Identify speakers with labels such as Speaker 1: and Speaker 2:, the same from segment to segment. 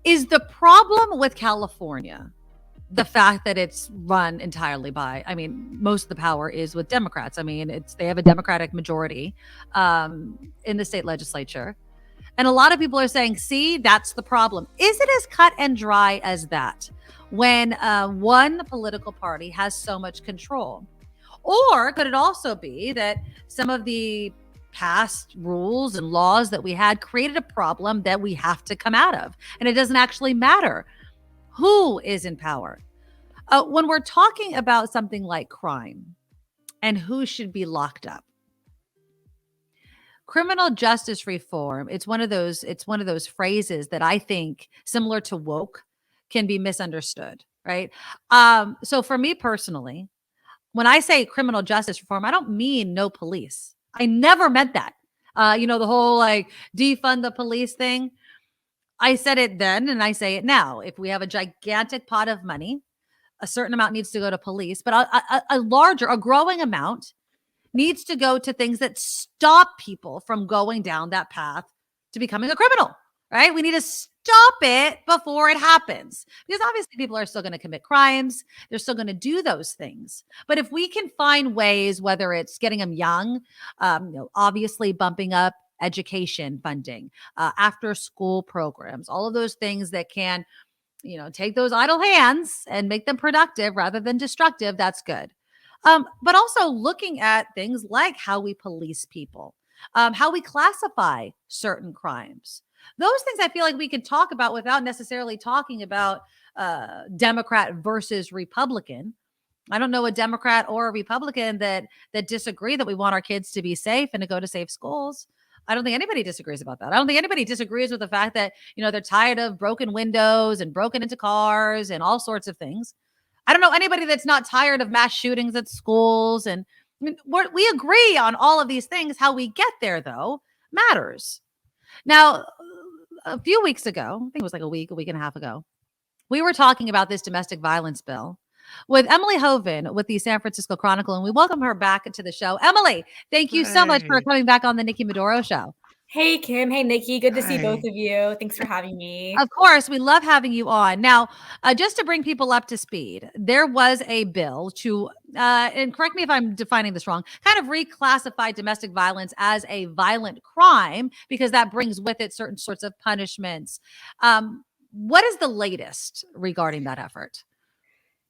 Speaker 1: Is the problem with California the fact that it's run entirely by, I mean, most of the power is with Democrats. I mean, they have a Democratic majority in the state legislature. And a lot of people are saying, see, that's the problem. Is it as cut and dry as that when one political party has so much control? Or could it also be that some of the past rules and laws that we had created a problem that we have to come out of? And it doesn't actually matter who is in power. When we're talking about something like crime and who should be locked up, criminal justice reform, it's one of those phrases that I think, similar to woke, can be misunderstood, right? So for me personally, when I say criminal justice reform, I don't mean no police. I never meant that. The whole like defund the police thing. I said it then and I say it now. If we have a gigantic pot of money, a certain amount needs to go to police, but a growing amount needs to go to things that stop people from going down that path to becoming a criminal, right? We need to stop it before it happens, because obviously people are still going to commit crimes. They're still going to do those things. But if we can find ways, whether it's getting them young, obviously bumping up education funding, after school programs, all of those things that can, take those idle hands and make them productive rather than destructive, that's good. But also looking at things like how we police people, how we classify certain crimes. Those things I feel like we can talk about without necessarily talking about Democrat versus Republican. I don't know a Democrat or a Republican that disagree that we want our kids to be safe and to go to safe schools. I don't think anybody disagrees about that. I don't think anybody disagrees with the fact that, they're tired of broken windows and broken into cars and all sorts of things. I don't know anybody that's not tired of mass shootings at schools. And I mean, we agree on all of these things. How we get there, though, matters. Now, a few weeks ago, I think it was like a week and a half ago, we were talking about this domestic violence bill with Emily Hoeven with the San Francisco Chronicle, and we welcome her back to the show. Emily, thank you so much for
Speaker 2: Hi.
Speaker 1: coming back on the Nikki Maduro show.
Speaker 3: Hey, Kim. Hey, Nikki. Good to see both
Speaker 2: Hi.
Speaker 3: of you. Thanks for having me.
Speaker 1: Of course, we love having you on. Now, just to bring people up to speed, there was a bill to, and correct me if I'm defining this wrong, kind of reclassify domestic violence as a violent crime because that brings with it certain sorts of punishments. What is the latest regarding that effort?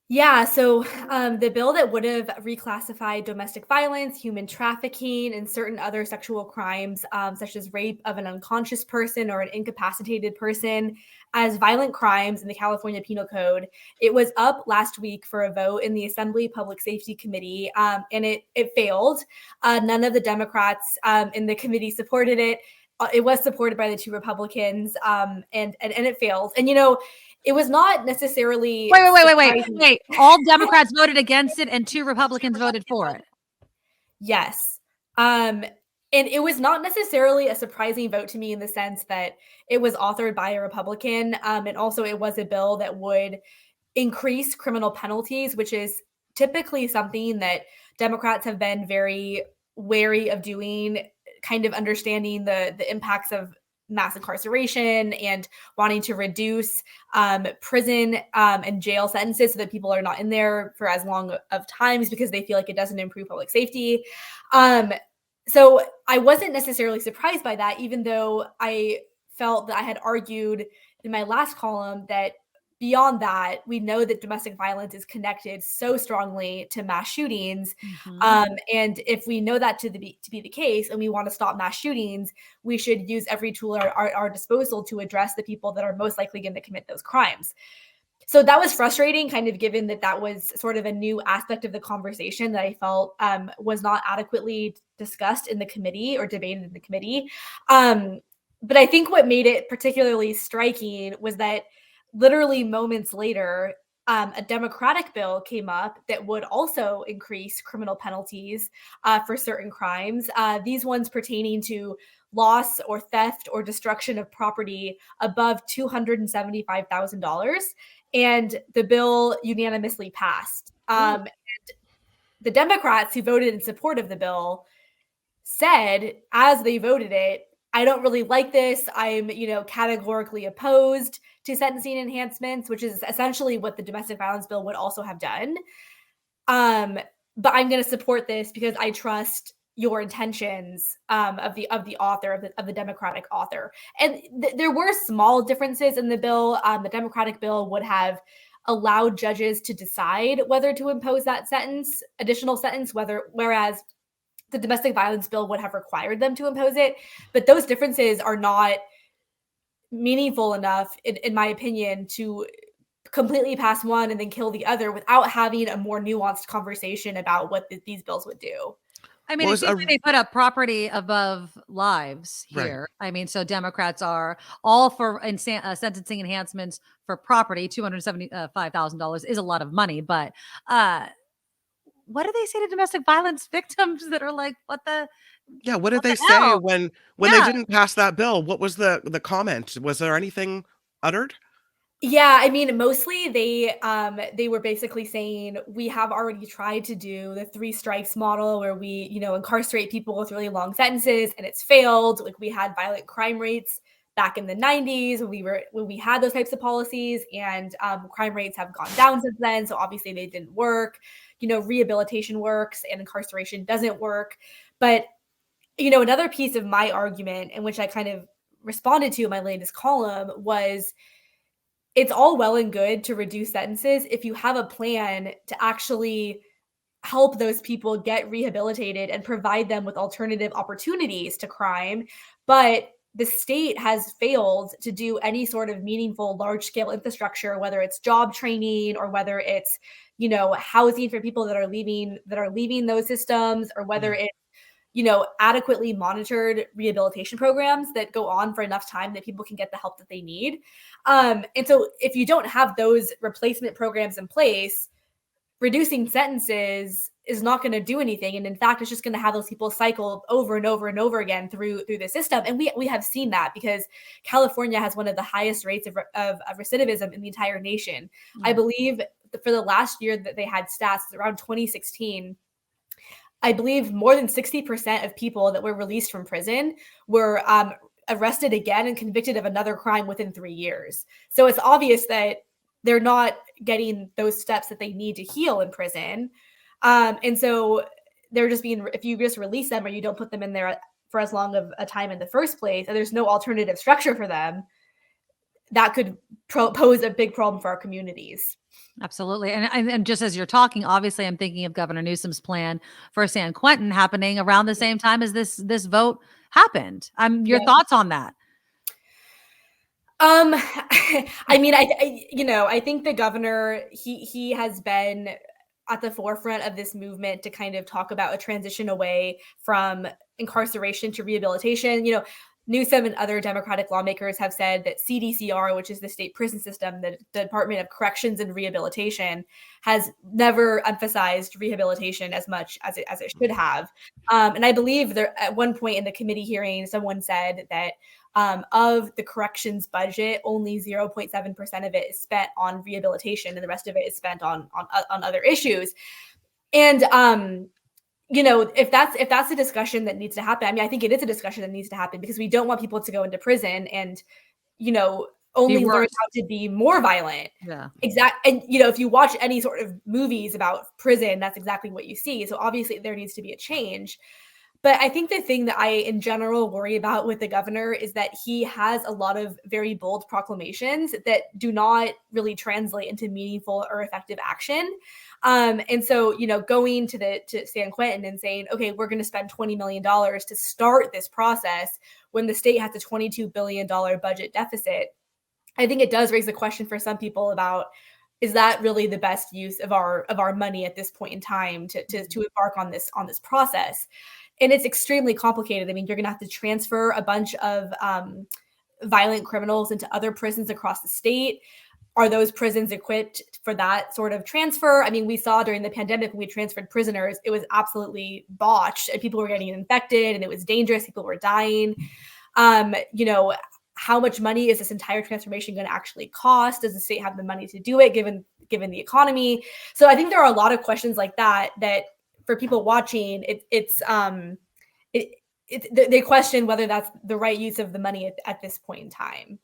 Speaker 3: Yeah, so the bill that would have reclassified domestic violence, human trafficking, and certain other sexual crimes, such as rape of an unconscious person or an incapacitated person, as violent crimes in the California Penal Code, it was up last week for a vote in the Assembly Public Safety Committee, and it failed. None of the Democrats in the committee supported it. It was supported by the two Republicans, and it failed. And it was not necessarily
Speaker 1: Wait. All Democrats voted against it and two Republicans voted for it.
Speaker 3: Yes. And it was not necessarily a surprising vote to me in the sense that it was authored by a Republican. And also it was a bill that would increase criminal penalties, which is typically something that Democrats have been very wary of doing, kind of understanding the impacts of mass incarceration and wanting to reduce prison and jail sentences so that people are not in there for as long of times because they feel like it doesn't improve public safety. So I wasn't necessarily surprised by that, even though I felt that I had argued in my last column that beyond that, we know that domestic violence is connected so strongly to mass shootings.
Speaker 1: Mm-hmm.
Speaker 3: And if we know that to be the case and we want to stop mass shootings, we should use every tool at our disposal to address the people that are most likely going to commit those crimes. So that was frustrating, kind of given that was sort of a new aspect of the conversation that I felt was not adequately discussed in the committee or debated in the committee. But I think what made it particularly striking was that literally moments later, a Democratic bill came up that would also increase criminal penalties for certain crimes. These ones pertaining to loss or theft or destruction of property above $275,000. And the bill unanimously passed. And the Democrats who voted in support of the bill said, as they voted it, I don't really like this. I'm, categorically opposed to sentencing enhancements, which is essentially what the domestic violence bill would also have done. But I'm going to support this because I trust your intentions of the author of the Democratic author. And there were small differences in the bill. The Democratic bill would have allowed judges to decide whether to impose that additional sentence, whereas the domestic violence bill would have required them to impose it. But those differences are not meaningful enough, in my opinion, to completely pass one and then kill the other without having a more nuanced conversation about what these bills would do.
Speaker 1: I mean, it seems like they put up property above lives here.
Speaker 2: Right.
Speaker 1: I mean, so Democrats are all for sentencing enhancements for property. $275,000 is a lot of money, but what do they say to domestic violence victims that are like, what the?
Speaker 2: Yeah, what did
Speaker 1: What
Speaker 2: they
Speaker 1: the
Speaker 2: say
Speaker 1: hell?
Speaker 2: when
Speaker 1: Yeah.
Speaker 2: they didn't pass that bill? What was the comment? Was there anything uttered?
Speaker 3: Yeah, I mean, mostly they were basically saying we have already tried to do the 3 strikes model where we, incarcerate people with really long sentences and it's failed. Like we had violent crime rates back in the 90s when we had those types of policies, and crime rates have gone down since then. So obviously they didn't work. Rehabilitation works and incarceration doesn't work. But another piece of my argument, in which I kind of responded to in my latest column, was it's all well and good to reduce sentences if you have a plan to actually help those people get rehabilitated and provide them with alternative opportunities to crime. But the state has failed to do any sort of meaningful large-scale infrastructure, whether it's job training or whether it's, housing for people that are leaving those systems, or whether it's adequately monitored rehabilitation programs that go on for enough time that people can get the help that they need. And so if you don't have those replacement programs in place, reducing sentences is not going to do anything. And in fact, it's just going to have those people cycle over and over and over again through the system. And we have seen that because California has one of the highest rates of recidivism in the entire nation. I believe for the last year that they had stats around 2016, I believe more than 60% of people that were released from prison were arrested again and convicted of another crime within 3 years. So it's obvious that they're not getting those steps that they need to heal in prison. And so they're just if you just release them or you don't put them in there for as long of a time in the first place, and there's no alternative structure for them, that could pose a big problem for our communities.
Speaker 1: Absolutely. And just as you're talking, obviously I'm thinking of Governor Newsom's plan for San Quentin happening around the same time as this vote happened. Your thoughts on that?
Speaker 3: I mean, I think the governor, he has been at the forefront of this movement to kind of talk about a transition away from incarceration to rehabilitation. Newsom and other Democratic lawmakers have said that CDCR, which is the state prison system, the Department of Corrections and Rehabilitation, has never emphasized rehabilitation as much as it should have. And I believe there at one point in the committee hearing, someone said that of the corrections budget, only 0.7% of it is spent on rehabilitation, and the rest of it is spent on other issues. And if that's a discussion that needs to happen, I mean, I think it is a discussion that needs to happen because we don't want people to go into prison and, only learn how to be more violent.
Speaker 1: Yeah.
Speaker 3: Exactly. And, if you watch any sort of movies about prison, that's exactly what you see. So obviously there needs to be a change. But I think the thing that I, in general, worry about with the governor is that he has a lot of very bold proclamations that do not really translate into meaningful or effective action. And so, going to San Quentin and saying, okay, we're going to spend $20 million to start this process when the state has a $22 billion budget deficit, I think it does raise the question for some people about, is that really the best use of our money at this point in time to embark on this process? And it's extremely complicated. I mean, you're going to have to transfer a bunch of violent criminals into other prisons across the state. Are those prisons equipped for that sort of transfer? I mean, we saw during the pandemic when we transferred prisoners, it was absolutely botched and people were getting infected and it was dangerous. People were dying. How much money is this entire transformation going to actually cost? Does the state have the money to do it given the economy? So I think there are a lot of questions like that for people watching, they question whether that's the right use of the money at this point in time.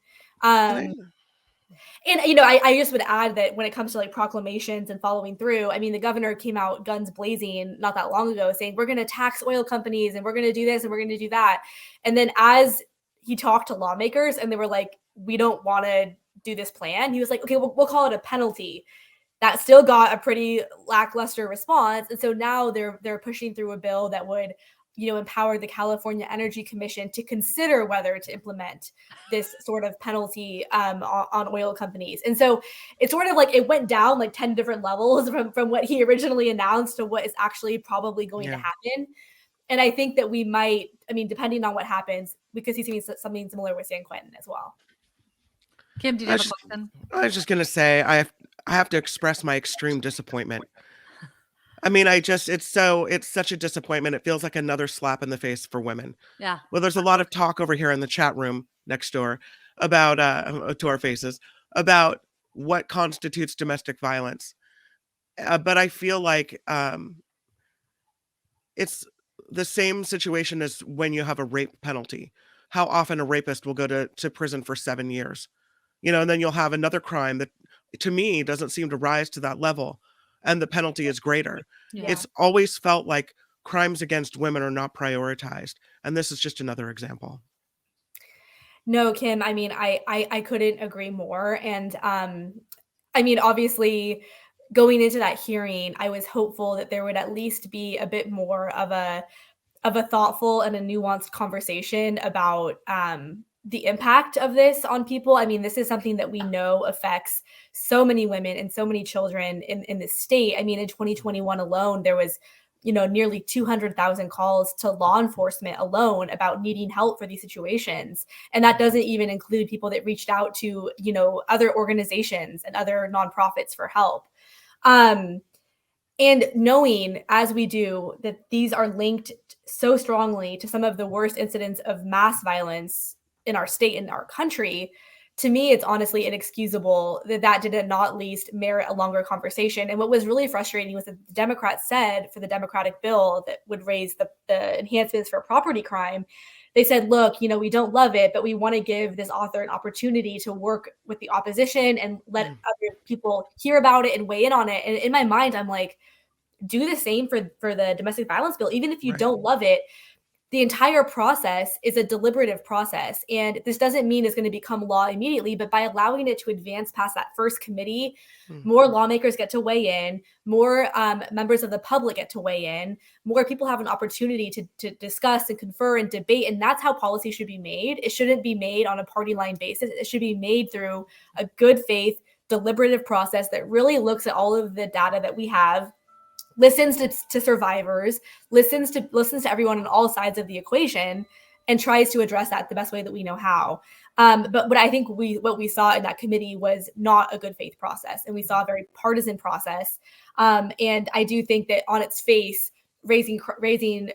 Speaker 3: And, you know, I just would add that when it comes to like proclamations and following through, I mean, the governor came out guns blazing not that long ago saying, we're going to tax oil companies and we're going to do this and we're going to do that. And then as he talked to lawmakers and they were like, we don't want to do this plan, he was like, okay, we'll call it a penalty. That still got a pretty lackluster response. And so now they're pushing through a bill that would, you know, empower the California Energy Commission to consider whether to implement this sort of penalty on oil companies. And so it's sort of like it went down like 10 different levels from what he originally announced to what is actually probably going to happen. And I think that we might, I mean, depending on what happens, we could see something similar with San Quentin as well.
Speaker 1: Kim, do you have a question?
Speaker 2: I was just going to say, I have to express my extreme disappointment. I mean, it's such a disappointment. It feels like another slap in the face for women.
Speaker 1: Yeah.
Speaker 2: Well, there's a lot of talk over here in the chat room next door about, to our faces, about what constitutes domestic violence. But I feel like it's the same situation as when you have a rape penalty. How often a rapist will go to prison for 7 years, you know, and then you'll have another crime that, to me, doesn't seem to rise to that level, and the penalty is greater.
Speaker 3: Yeah.
Speaker 2: It's always felt like crimes against women are not prioritized, and this is just another example.
Speaker 3: No, Kim, I mean, I couldn't agree more. And I mean, obviously, going into that hearing, I was hopeful that there would at least be a bit more of a thoughtful and a nuanced conversation about the impact of this on people. I mean, this is something that we know affects so many women and so many children in the state. I mean, in 2021 alone, there was, you know, nearly 200,000 calls to law enforcement alone about needing help for these situations. And that doesn't even include people that reached out to, you know, other organizations and other nonprofits for help. And knowing, as we do, that these are linked so strongly to some of the worst incidents of mass violence in our state and our country, to me, it's honestly inexcusable that did not least merit a longer conversation. And what was really frustrating was that the Democrats said for the Democratic bill that would raise the enhancements for property crime, they said, look, you know, we don't love it, but we want to give this author an opportunity to work with the opposition and let other people hear about it and weigh in on it. And in my mind, I'm like, do the same for the domestic violence bill. Even if you don't love it, the entire process is a deliberative process. And this doesn't mean it's going to become law immediately, but by allowing it to advance past that first committee, more lawmakers get to weigh in, more members of the public get to weigh in, more people have an opportunity to discuss and confer and debate. And that's how policy should be made. It shouldn't be made on a party line basis. It should be made through a good faith, deliberative process that really looks at all of the data that we have, listens to survivors, listens to everyone on all sides of the equation, and tries to address that the best way that we know how. But what I think what we saw in that committee was not a good faith process, and we saw a very partisan process. And I do think that on its face, raising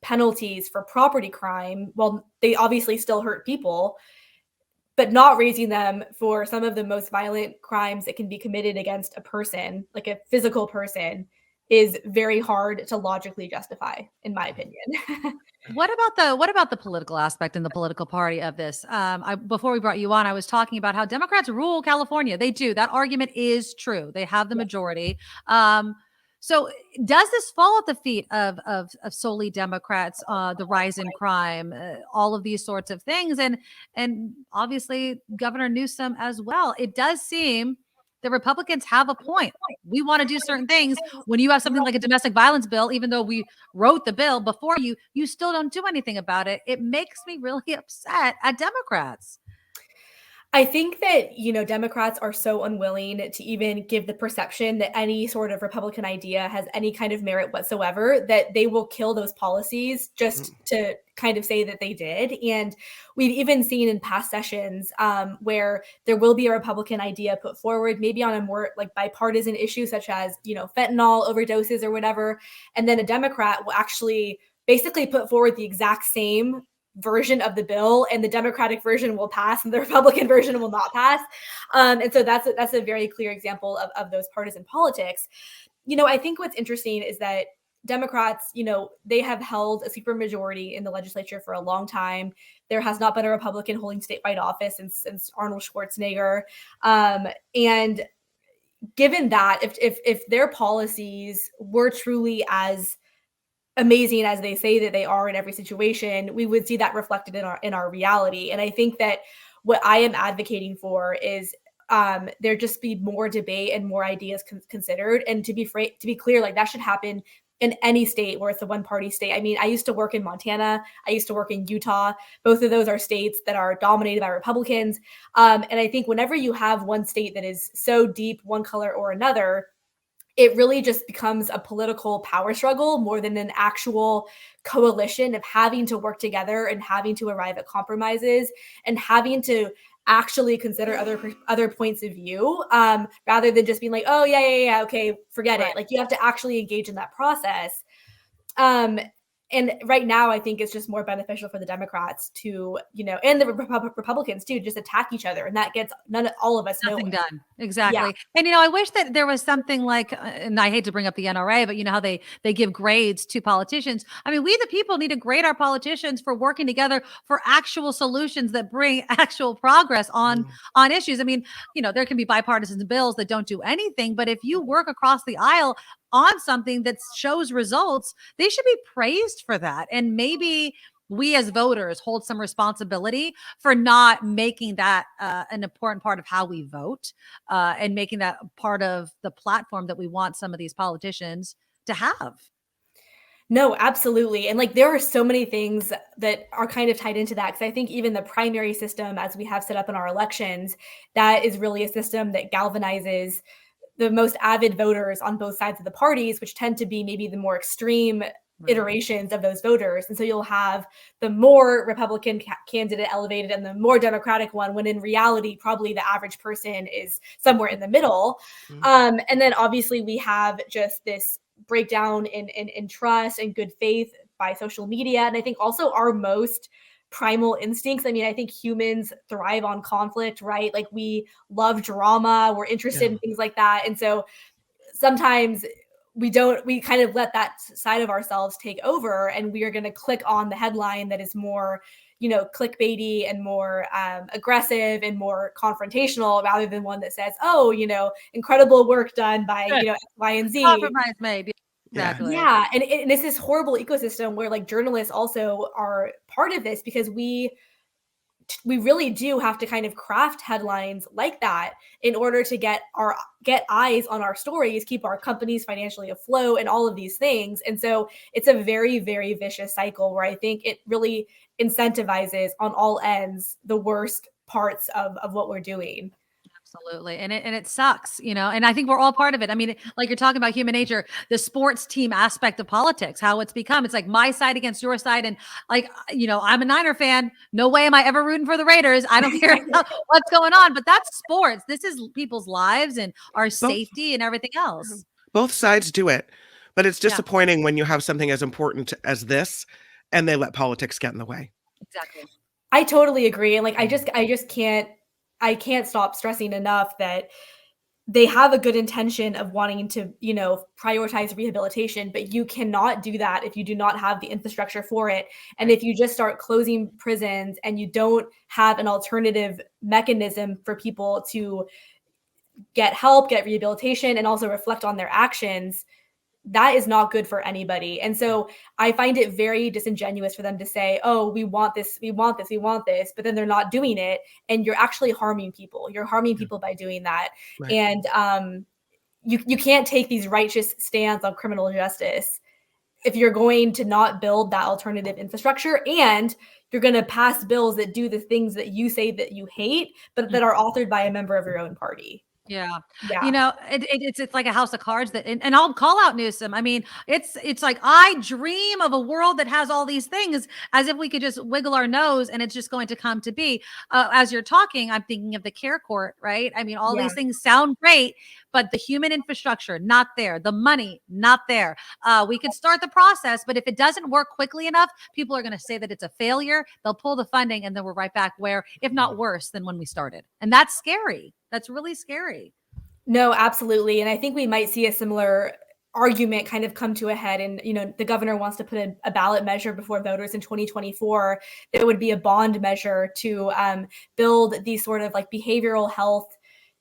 Speaker 3: penalties for property crime, well, they obviously still hurt people, but not raising them for some of the most violent crimes that can be committed against a person, like a physical person, is very hard to logically justify, in my opinion.
Speaker 1: What about the political aspect and the political party of this? Before we brought you on, I was talking about how Democrats rule California. They do. That argument is true. They have the majority. So does this fall at the feet of solely Democrats, the rise in crime, all of these sorts of things, and obviously Governor Newsom as well? It does seem the Republicans have a point. We want to do certain things. When you have something like a domestic violence bill, even though we wrote the bill before you still don't do anything about it. It makes me really upset at Democrats.
Speaker 3: I think that, you know, Democrats are so unwilling to even give the perception that any sort of Republican idea has any kind of merit whatsoever, that they will kill those policies just to kind of say that they did. And we've even seen in past sessions where there will be a Republican idea put forward, maybe on a more like bipartisan issue, such as, you know, fentanyl overdoses or whatever. And then a Democrat will actually basically put forward the exact same version of the bill, and the Democratic version will pass and the Republican version will not pass. And so that's a very clear example of those partisan politics. You know, I think what's interesting is that Democrats, you know, they have held a supermajority in the legislature for a long time. There has not been a Republican holding statewide office since Arnold Schwarzenegger. And given that, if their policies were truly as amazing as they say that they are in every situation, we would see that reflected in our reality. And I think that what I am advocating for is there just be more debate and more ideas considered. And to be clear, like that should happen in any state where it's a one-party state. I mean, I used to work in Montana. I used to work in Utah. Both of those are states that are dominated by Republicans. And I think whenever you have one state that is so deep, one color or another, it really just becomes a political power struggle more than an actual coalition of having to work together and having to arrive at compromises and having to actually consider other points of view, rather than just being like, oh yeah, okay, forget it. Like you have to actually engage in that process. And right now, I think it's just more beneficial for the Democrats to, and the Republicans too, just attack each other, and that gets all of us
Speaker 1: nothing
Speaker 3: nowhere.
Speaker 1: done. Exactly.
Speaker 3: Yeah.
Speaker 1: And I wish that there was something like, and I hate to bring up the NRA, but you know how they give grades to politicians. I mean, we the people need to grade our politicians for working together for actual solutions that bring actual progress on issues. I mean, there can be bipartisan bills that don't do anything, but if you work across the aisle on something that shows results, they should be praised for that. And maybe we as voters hold some responsibility for not making that an important part of how we vote, and making that part of the platform that we want some of these politicians to have.
Speaker 3: No, absolutely. And like there are so many things that are kind of tied into that. Cause I think even the primary system, as we have set up in our elections, that is really a system that galvanizes the most avid voters on both sides of the parties, which tend to be maybe the more extreme iterations of those voters. And so you'll have the more Republican candidate elevated and the more Democratic one, when in reality, probably the average person is somewhere in the middle. And then obviously we have just this breakdown in trust and good faith by social media. And I think also our most primal instincts. I mean, I think humans thrive on conflict, right? Like we love drama, we're interested in things like that. And so sometimes we kind of let that side of ourselves take over, and we are going to click on the headline that is more, clickbaity and more aggressive and more confrontational, rather than one that says, oh, incredible work done by, X, Y, and Z.
Speaker 1: Compromise made. Exactly.
Speaker 3: Yeah. And it's this horrible ecosystem where like journalists also are part of this, because we really do have to kind of craft headlines like that in order to get eyes on our stories, keep our companies financially afloat, and all of these things. And so it's a very, very vicious cycle where I think it really incentivizes on all ends the worst parts of what we're doing.
Speaker 1: Absolutely. And it sucks, and I think we're all part of it. I mean, like you're talking about human nature, the sports team aspect of politics, how it's become, it's like my side against your side. And like, I'm a Niner fan. No way am I ever rooting for the Raiders. I don't care what's going on, but that's sports. This is people's lives and our safety and everything else.
Speaker 2: Both sides do it, but it's disappointing when you have something as important as this and they let politics get in the way.
Speaker 1: Exactly.
Speaker 3: I totally agree. And like, I can't stop stressing enough that they have a good intention of wanting to, prioritize rehabilitation, but you cannot do that if you do not have the infrastructure for it. And if you just start closing prisons and you don't have an alternative mechanism for people to get help, get rehabilitation, and also reflect on their actions, that is not good for anybody. And so I find it very disingenuous for them to say, oh, we want this, but then they're not doing it. And you're actually harming people. You're harming people by doing that. Right. And you can't take these righteous stands on criminal justice if you're going to not build that alternative infrastructure, and you're going to pass bills that do the things that you say that you hate, but that are authored by a member of your own party.
Speaker 1: Yeah. It's like a house of cards and I'll call out Newsom. I mean, it's like, I dream of a world that has all these things, as if we could just wiggle our nose and it's just going to come to be. As you're talking, I'm thinking of the care court, right? I mean, all these things sound great, but the human infrastructure, not there. The money, not there. We could start the process, but if it doesn't work quickly enough, people are going to say that it's a failure. They'll pull the funding, and then we're right back where, if not worse than when we started. And that's scary. That's really scary.
Speaker 3: No, absolutely. And I think we might see a similar argument kind of come to a head, and the governor wants to put a ballot measure before voters in 2024. There would be a bond measure to build these sort of like behavioral health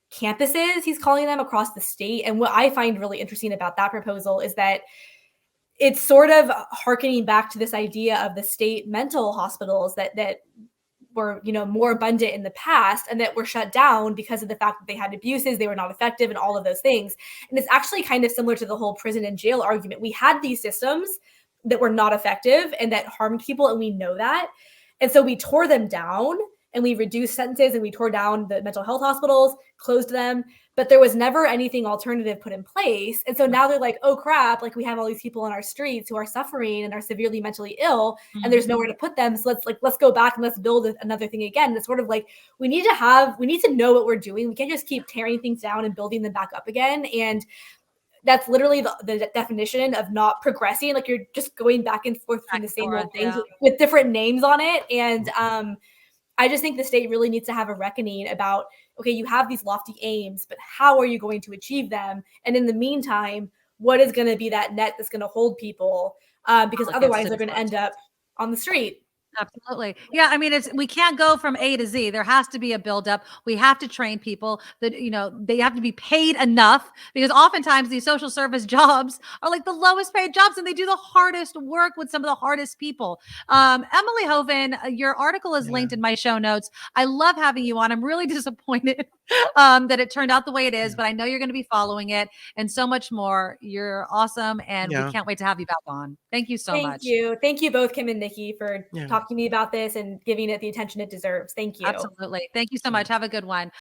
Speaker 3: campuses, he's calling them, across the state. And what I find really interesting about that proposal is that it's sort of hearkening back to this idea of the state mental hospitals that were more abundant in the past, and that were shut down because of the fact that they had abuses, they were not effective, and all of those things. And it's actually kind of similar to the whole prison and jail argument. We had these systems that were not effective and that harmed people, and we know that. And so we tore them down, and we reduced sentences, and we tore down the mental health hospitals, closed them, but there was never anything alternative put in place. And so now they're like, oh crap, like we have all these people on our streets who are suffering and are severely mentally ill, and there's nowhere to put them. So let's go back and let's build another thing again. And it's sort of like, we need to know what we're doing. We can't just keep tearing things down and building them back up again. And that's literally the definition of not progressing. Like, you're just going back and forth between the same old things with different names on it. And I just think the state really needs to have a reckoning about, okay, you have these lofty aims, but how are you going to achieve them? And in the meantime, what is going to be that net that's going to hold people? Because otherwise they're going to end up on the street.
Speaker 1: Absolutely. Yeah. I mean, we can't go from A to Z. There has to be a buildup. We have to train people that, they have to be paid enough, because oftentimes these social service jobs are like the lowest paid jobs, and they do the hardest work with some of the hardest people. Emily Hoeven, your article is linked in my show notes. I love having you on. I'm really disappointed that it turned out the way it is, but I know you're going to be following it and so much more. You're awesome. And we can't wait to have you back on. Thank you so much.
Speaker 3: Thank you. Thank you both, Kim and Nikki, for talking to me about this and giving it the attention it deserves. Thank you.
Speaker 1: Absolutely. Thank you so much. Have a good one.